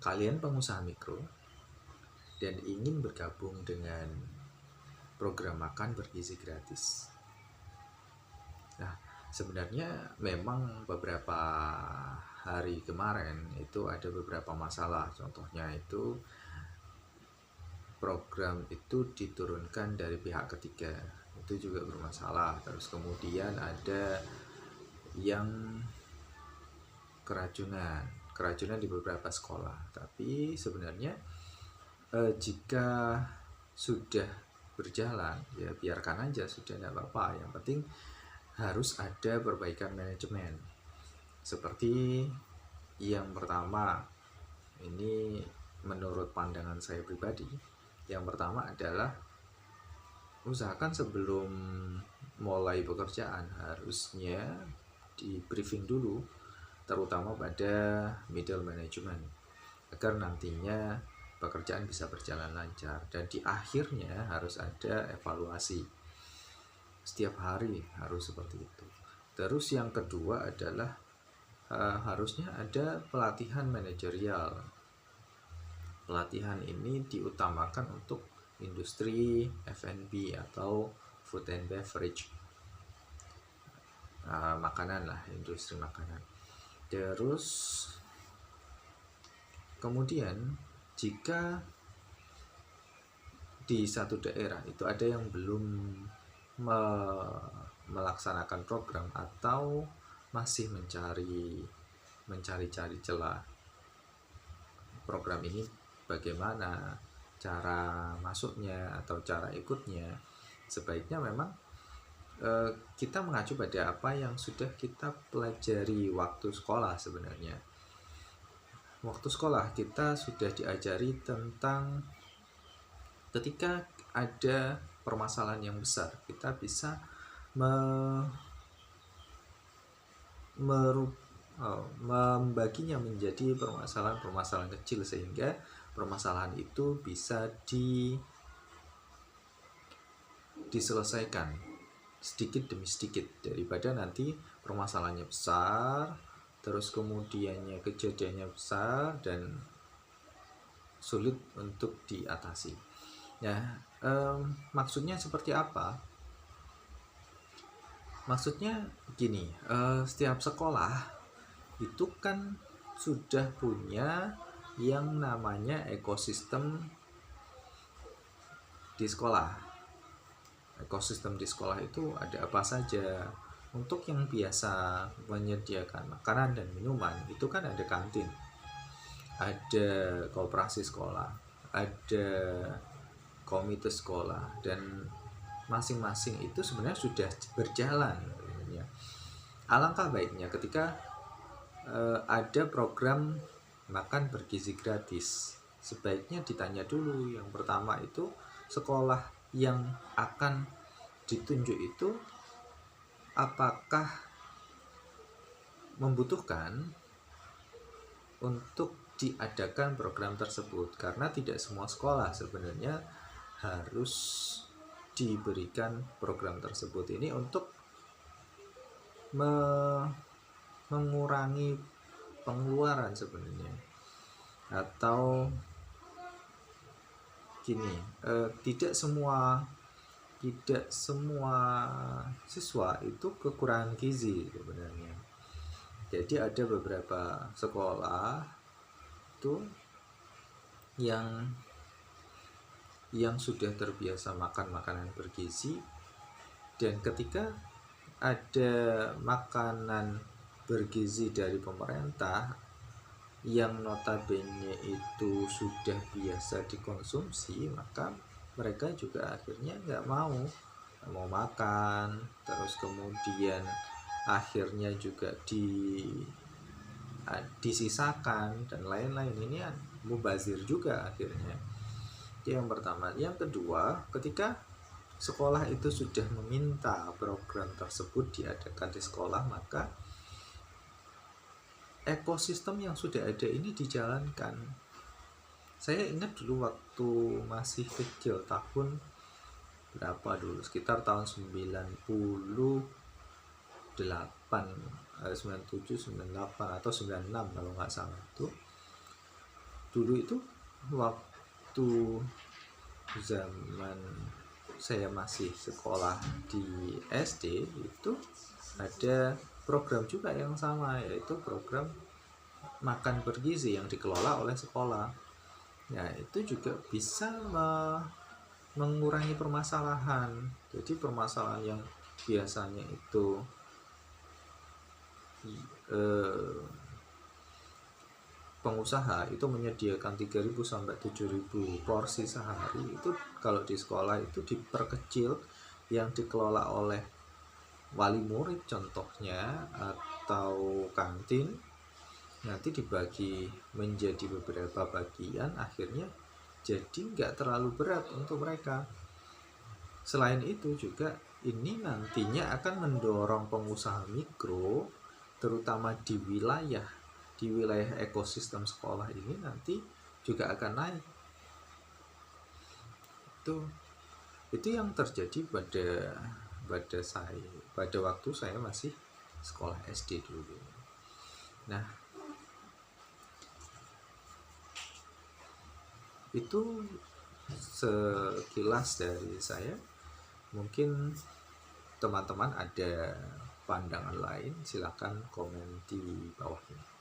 kalian pengusaha mikro dan ingin bergabung dengan program makan bergizi gratis. Nah, sebenarnya memang beberapa hari kemarin itu ada beberapa masalah. Contohnya itu program itu diturunkan dari pihak ketiga, itu juga bermasalah. Terus kemudian ada yang keracunan di beberapa sekolah. Tapi sebenarnya jika sudah berjalan, ya biarkan aja, sudah tidak apa-apa. Yang penting harus ada perbaikan manajemen. Seperti yang pertama, ini menurut pandangan saya pribadi, yang pertama adalah usahakan sebelum mulai pekerjaan harusnya di briefing dulu, terutama pada middle management, agar nantinya pekerjaan bisa berjalan lancar. Dan di akhirnya harus ada evaluasi, setiap hari harus seperti itu. Terus yang kedua adalah harusnya ada pelatihan manajerial. Pelatihan ini diutamakan untuk industri F&B atau food and beverage, makanan lah, industri makanan. Terus kemudian jika di satu daerah itu ada yang belum melaksanakan program atau masih mencari-cari celah program ini, bagaimana cara masuknya atau cara ikutnya, sebaiknya memang kita mengacu pada apa yang sudah kita pelajari waktu sekolah. Sebenarnya waktu sekolah kita sudah diajari tentang ketika ada permasalahan yang besar, kita bisa membaginya menjadi permasalahan-permasalahan kecil, sehingga permasalahan itu bisa diselesaikan sedikit demi sedikit, daripada nanti permasalahannya besar terus kemudiannya kejadiannya besar dan sulit untuk diatasi. Nah, maksudnya seperti apa? Maksudnya gini, setiap sekolah itu kan sudah punya yang namanya ekosistem di sekolah. Ekosistem di sekolah itu ada apa saja. Untuk yang biasa menyediakan makanan dan minuman itu kan ada kantin, ada koperasi sekolah, ada komite sekolah, dan masing-masing itu sebenarnya sudah berjalan. Alangkah baiknya ketika ada program makan bergizi gratis, sebaiknya ditanya dulu. Yang pertama itu sekolah yang akan ditunjuk itu apakah membutuhkan untuk diadakan program tersebut, karena tidak semua sekolah sebenarnya harus diberikan program tersebut. Ini untuk mengurangi pengeluaran sebenarnya. Atau gini, tidak semua siswa itu kekurangan gizi sebenarnya. Jadi ada beberapa sekolah itu yang sudah terbiasa makan makanan bergizi, dan ketika ada makanan bergizi dari pemerintah yang notabene itu sudah biasa dikonsumsi, maka mereka juga akhirnya nggak mau makan. Terus kemudian akhirnya juga disisakan dan lain-lain. Ini mubazir juga akhirnya. Itu yang pertama. Yang kedua, ketika sekolah itu sudah meminta program tersebut diadakan di sekolah, maka ekosistem yang sudah ada ini dijalankan. Saya ingat dulu waktu masih kecil, tahun berapa dulu, sekitar tahun 97, 98 atau 96 kalau nggak salah, itu dulu itu waktu zaman saya masih sekolah di SD itu ada program juga yang sama, yaitu program makan bergizi yang dikelola oleh sekolah. Ya, itu juga bisa mengurangi permasalahan. Jadi permasalahan yang biasanya itu pengusaha itu menyediakan 3.000 sampai 7.000 porsi sehari, itu kalau di sekolah itu diperkecil, yang dikelola oleh wali murid contohnya atau kantin, nanti dibagi menjadi beberapa bagian, akhirnya jadi nggak terlalu berat untuk mereka. Selain itu juga ini nantinya akan mendorong pengusaha mikro, terutama di wilayah ekosistem sekolah ini nanti juga akan naik. Itu yang terjadi pada saya pada waktu saya masih sekolah SD dulu. Nah, itu sekilas dari saya. Mungkin teman-teman ada pandangan lain, silakan komen di bawahnya.